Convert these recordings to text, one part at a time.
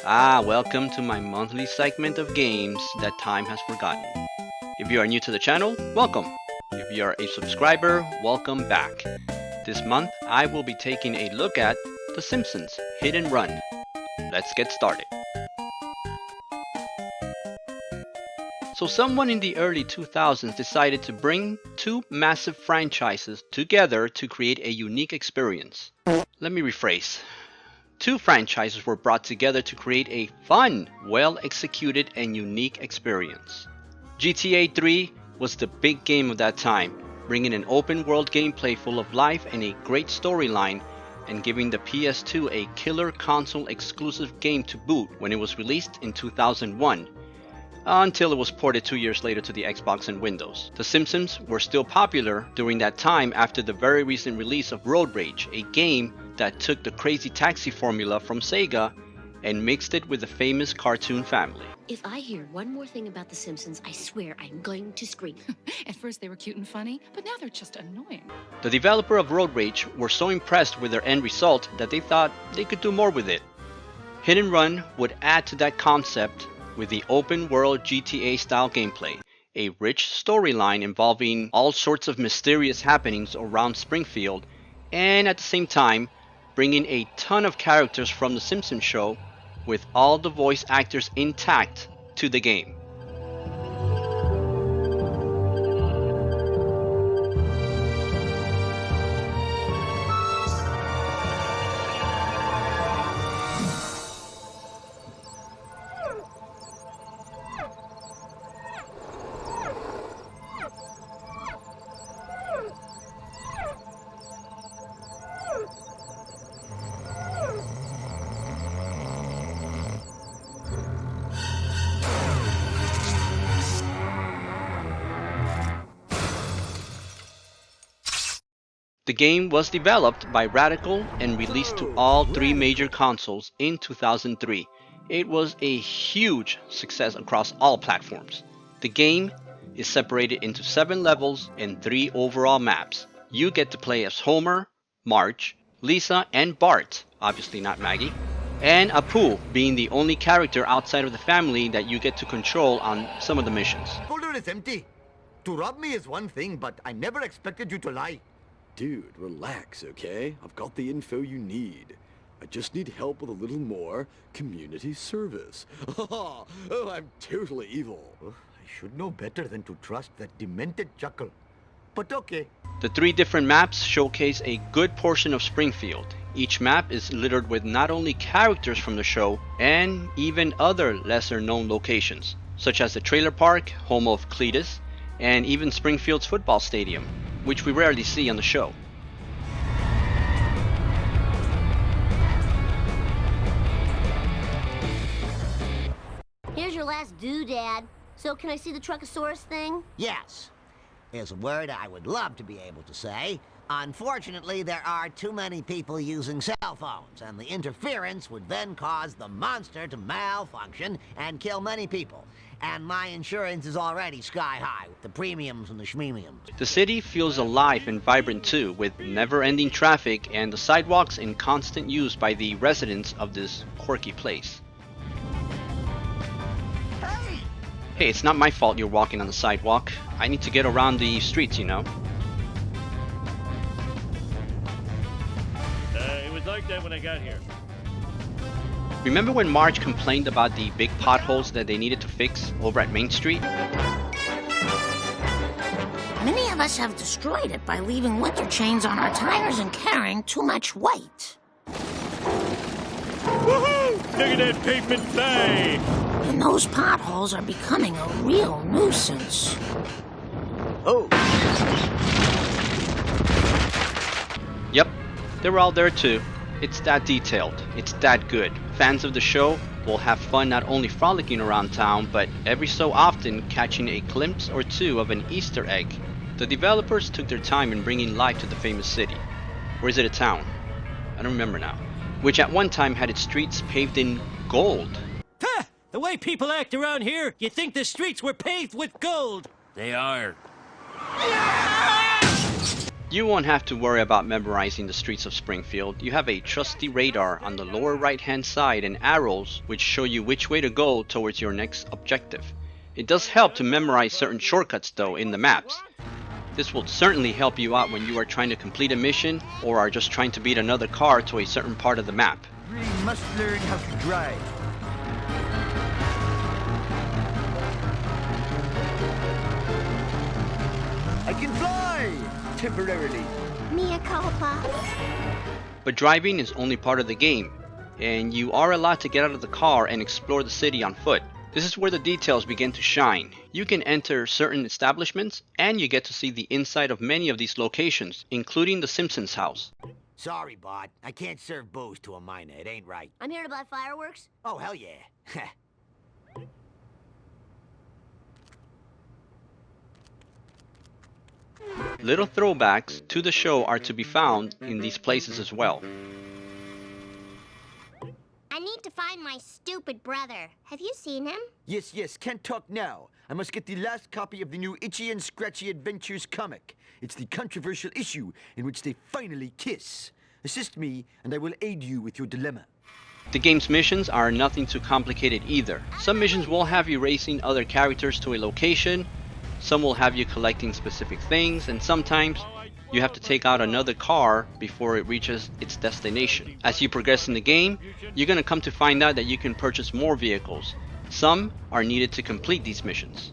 Welcome to my monthly segment of games that time has forgotten. If you are new to the channel, welcome. If you are a subscriber, welcome back. This month, I will be taking a look at The Simpsons Hit and Run. Let's get started. So someone in the early 2000s decided to bring two massive franchises together to create a unique experience. Let me rephrase. Two franchises were brought together to create a fun, well-executed, and unique experience. GTA 3 was the big game of that time, bringing an open-world gameplay full of life and a great storyline, and giving the PS2 a killer console-exclusive game to boot when it was released in 2001, until it was ported 2 years later to the Xbox and Windows. The Simpsons were still popular during that time after the very recent release of Road Rage, a game that took the Crazy Taxi formula from Sega and mixed it with the famous cartoon family. If I hear one more thing about The Simpsons, I swear I'm going to scream. At first they were cute and funny, but now they're just annoying. The developer of Road Rage were so impressed with their end result that they thought they could do more with it. Hit and Run would add to that concept with the open-world GTA-style gameplay, a rich storyline involving all sorts of mysterious happenings around Springfield, and at the same time, bringing a ton of characters from The Simpsons show with all the voice actors intact to the game. The game was developed by Radical and released to all three major consoles in 2003. It was a huge success across all platforms. The game is separated into 7 levels and 3 overall maps. You get to play as Homer, Marge, Lisa, and Bart, obviously not Maggie, and Apu being the only character outside of the family that you get to control on some of the missions. Folder is empty. To rob me is one thing, but I never expected you to lie. Dude, relax, okay? I've got the info you need. I just need help with a little more community service. Oh, I'm totally evil. I should know better than to trust that demented chuckle. But okay. The 3 different maps showcase a good portion of Springfield. Each map is littered with not only characters from the show, and even other lesser-known locations, such as the trailer park, home of Cletus, and even Springfield's football stadium, which we rarely see on the show. Here's your last doodad. So can I see the Truckosaurus thing? Yes. Is a word I would love to be able to say. Unfortunately, there are too many people using cell phones, and the interference would then cause the monster to malfunction and kill many people. And my insurance is already sky high with the premiums and the schmemiums. The city feels alive and vibrant too, with never-ending traffic and the sidewalks in constant use by the residents of this quirky place. Hey, it's not my fault you're walking on the sidewalk. I need to get around the streets, you know. It was like that when I got here. Remember when Marge complained about the big potholes that they needed to fix over at Main Street? Many of us have destroyed it by leaving winter chains on our tires and carrying too much weight. Woohoo! Look at that pavement fly! And those potholes are becoming a real nuisance. Oh. Yep, they were all there too. It's that detailed, it's that good. Fans of the show will have fun not only frolicking around town, but every so often catching a glimpse or two of an Easter egg. The developers took their time in bringing life to the famous city. Or is it a town? I don't remember now. Which at one time had its streets paved in gold. Ha! The way people act around here, you'd think the streets were paved with gold. They are. You won't have to worry about memorizing the streets of Springfield. You have a trusty radar on the lower right hand side and arrows which show you which way to go towards your next objective. It does help to memorize certain shortcuts though in the maps. This will certainly help you out when you are trying to complete a mission or are just trying to beat another car to a certain part of the map. Really must learn how to drive. I can fly! Temporarily. Mia culpa. But driving is only part of the game, and you are allowed to get out of the car and explore the city on foot. This is where the details begin to shine. You can enter certain establishments, and you get to see the inside of many of these locations, including the Simpsons house. Sorry, Bart. I can't serve booze to a minor. It ain't right. I'm here to buy fireworks. Oh, hell yeah. Little throwbacks to the show are to be found in these places as well. I need to find my stupid brother. Have you seen him? Yes, can't talk now. I must get the last copy of the new Itchy and Scratchy Adventures comic. It's the controversial issue in which they finally kiss. Assist me, and I will aid you with your dilemma. The game's missions are nothing too complicated either. Some missions will have you racing other characters to a location, some will have you collecting specific things, and sometimes you have to take out another car before it reaches its destination. As you progress in the game, you're going to come to find out that you can purchase more vehicles. Some are needed to complete these missions.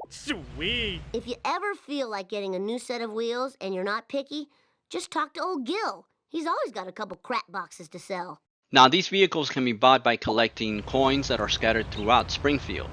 Sweet. If you ever feel like getting a new set of wheels and you're not picky, just talk to old Gil. He's always got a couple crap boxes to sell. Now these vehicles can be bought by collecting coins that are scattered throughout Springfield.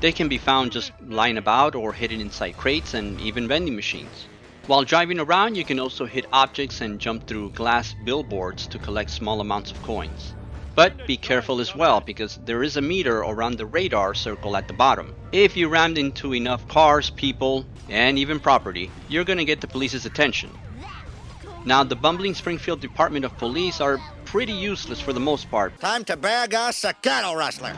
They can be found just lying about or hidden inside crates and even vending machines. While driving around, you can also hit objects and jump through glass billboards to collect small amounts of coins. But be careful as well, because there is a meter around the radar circle at the bottom. If you rammed into enough cars, people, and even property, you're gonna get the police's attention. Now the bumbling Springfield Department of Police are pretty useless for the most part. Time to bag us a cattle rustler.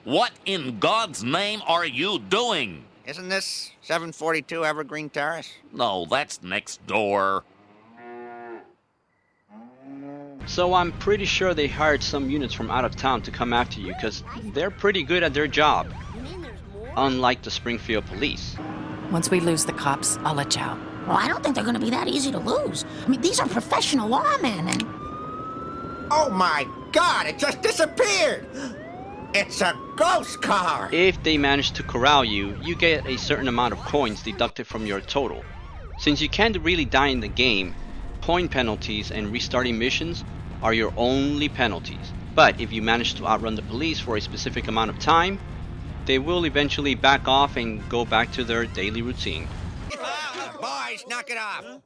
What in God's name are you doing? Isn't this 742 Evergreen Terrace? No, that's next door. So I'm pretty sure they hired some units from out of town to come after you, because they're pretty good at their job. You mean there's more? Unlike the Springfield Police. Once we lose the cops, I'll let you out. Well, I don't think they're gonna be that easy to lose. I mean, these are professional lawmen and... Oh my God, it just disappeared! It's a ghost car! If they manage to corral you, you get a certain amount of coins deducted from your total. Since you can't really die in the game, point penalties and restarting missions are your only penalties. But if you manage to outrun the police for a specific amount of time, they will eventually back off and go back to their daily routine. Boys, knock it off!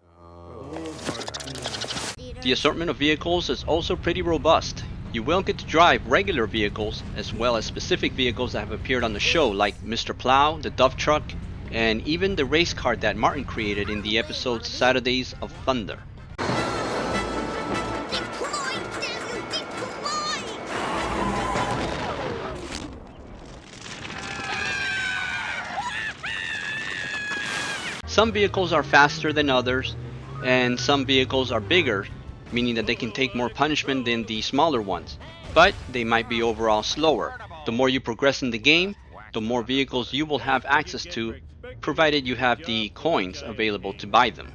The assortment of vehicles is also pretty robust. You will get to drive regular vehicles as well as specific vehicles that have appeared on the show, like Mr. Plow, the Dove Truck, and even the race car that Martin created in the episode Saturdays of Thunder. Some vehicles are faster than others, and some vehicles are bigger, meaning that they can take more punishment than the smaller ones, but they might be overall slower. The more you progress in the game, the more vehicles you will have access to, provided you have the coins available to buy them.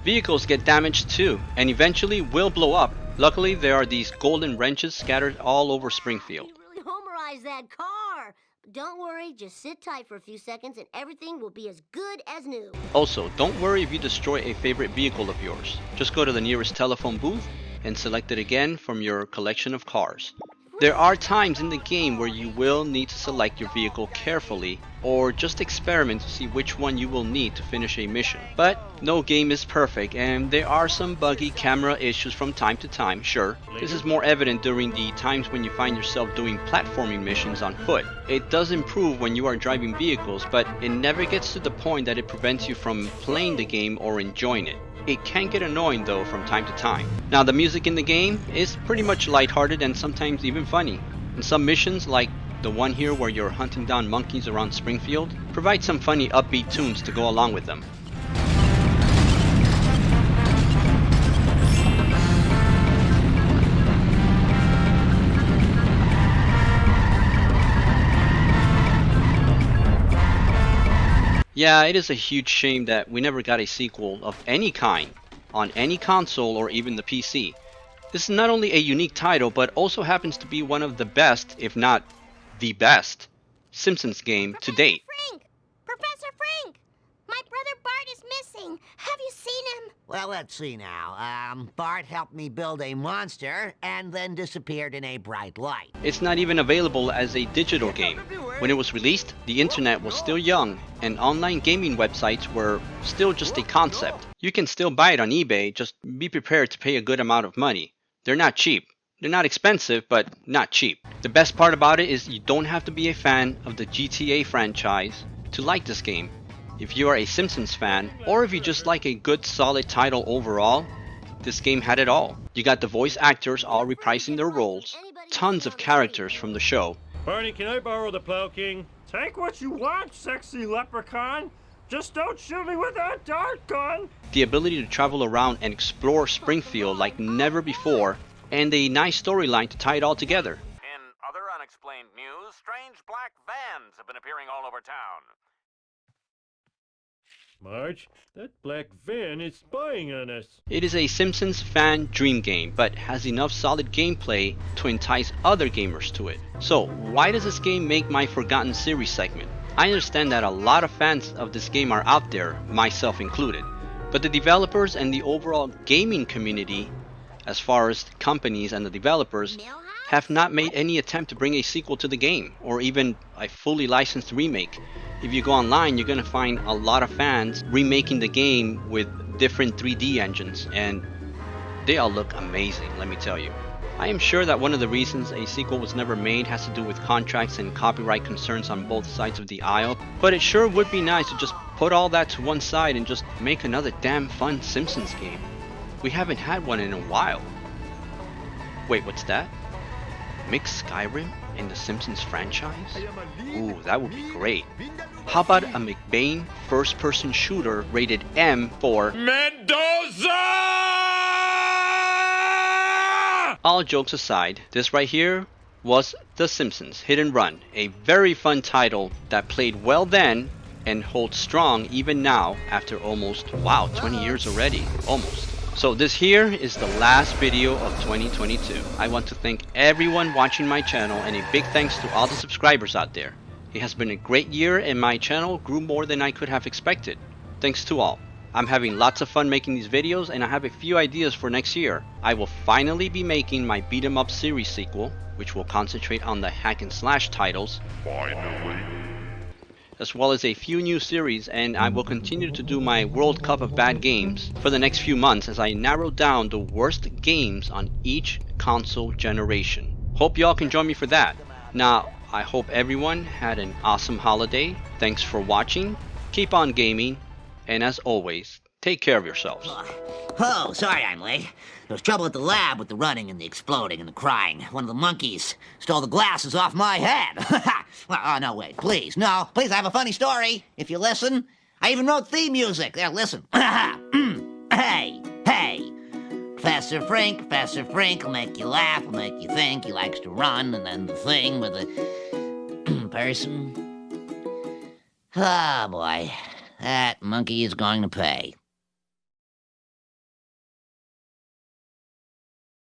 Vehicles get damaged too, and eventually will blow up. Luckily, there are these golden wrenches scattered all over Springfield. You really homerized that car. But don't worry, just sit tight for a few seconds and everything will be as good as new. Also, don't worry if you destroy a favorite vehicle of yours. Just go to the nearest telephone booth and select it again from your collection of cars. There are times in the game where you will need to select your vehicle carefully or just experiment to see which one you will need to finish a mission. But no game is perfect and there are some buggy camera issues from time to time, sure. This is more evident during the times when you find yourself doing platforming missions on foot. It does improve when you are driving vehicles, but it never gets to the point that it prevents you from playing the game or enjoying it. It can get annoying though from time to time. Now the music in the game is pretty much lighthearted and sometimes even funny. And some missions, like the one here where you're hunting down monkeys around Springfield, provide some funny upbeat tunes to go along with them. Yeah, it is a huge shame that we never got a sequel of any kind on any console or even the PC. This is not only a unique title, but also happens to be one of the best, if not the best, Simpsons game to date. Frank! Professor Frank! My brother Bart is missing. Have you seen him? Well, let's see now. Bart helped me build a monster and then disappeared in a bright light. It's not even available as a digital game. When it was released, the internet was still young and online gaming websites were still just a concept. You can still buy it on eBay, just be prepared to pay a good amount of money. They're not cheap. They're not expensive, but not cheap. The best part about it is you don't have to be a fan of the GTA franchise to like this game. If you are a Simpsons fan, or if you just like a good solid title overall, this game had it all. You got the voice actors all reprising their roles, tons of characters from the show. Barney, can I borrow the Plow King? Take what you want, sexy leprechaun. Just don't shoot me with that dart gun. The ability to travel around and explore Springfield like never before, and a nice storyline to tie it all together. In other unexplained news, strange black vans have been appearing all over town. Marge, that black van is spying on us. It is a Simpsons fan dream game, but has enough solid gameplay to entice other gamers to it. So why does this game make my Forgotten Series segment? I understand that a lot of fans of this game are out there, myself included, but the developers and the overall gaming community, as far as the companies and the developers, have not made any attempt to bring a sequel to the game, or even a fully licensed remake. If you go online, you're gonna find a lot of fans remaking the game with different 3D engines, and they all look amazing, let me tell you. I am sure that one of the reasons a sequel was never made has to do with contracts and copyright concerns on both sides of the aisle, but it sure would be nice to just put all that to one side and just make another damn fun Simpsons game. We haven't had one in a while. Wait, what's that? Mix Skyrim in the Simpsons franchise? Ooh, that would be great. How about a McBain first-person shooter rated M for Mendoza! All jokes aside, this right here was The Simpsons Hit and Run, a very fun title that played well then and holds strong even now after almost, wow, 20 years already, almost. So this here is the last video of 2022. I want to thank everyone watching my channel and a big thanks to all the subscribers out there. It has been a great year and my channel grew more than I could have expected. Thanks to all. I'm having lots of fun making these videos and I have a few ideas for next year. I will finally be making my beat 'em up series sequel, which will concentrate on the hack and slash titles. Finally. As well as a few new series, and I will continue to do my World Cup of Bad Games for the next few months as I narrow down the worst games on each console generation. Hope y'all can join me for that. Now, I hope everyone had an awesome holiday. Thanks for watching, keep on gaming, and as always, take care of yourselves. Oh, sorry I'm late. There was trouble at the lab with the running and the exploding and the crying. One of the monkeys stole the glasses off my head. Well, oh, no, wait, please. No, please, I have a funny story. If you listen, I even wrote theme music. There, listen. Hey, hey. Professor Frink will make you laugh, will make you think. He likes to run, and then the thing with the person. Oh, boy. That monkey is going to pay.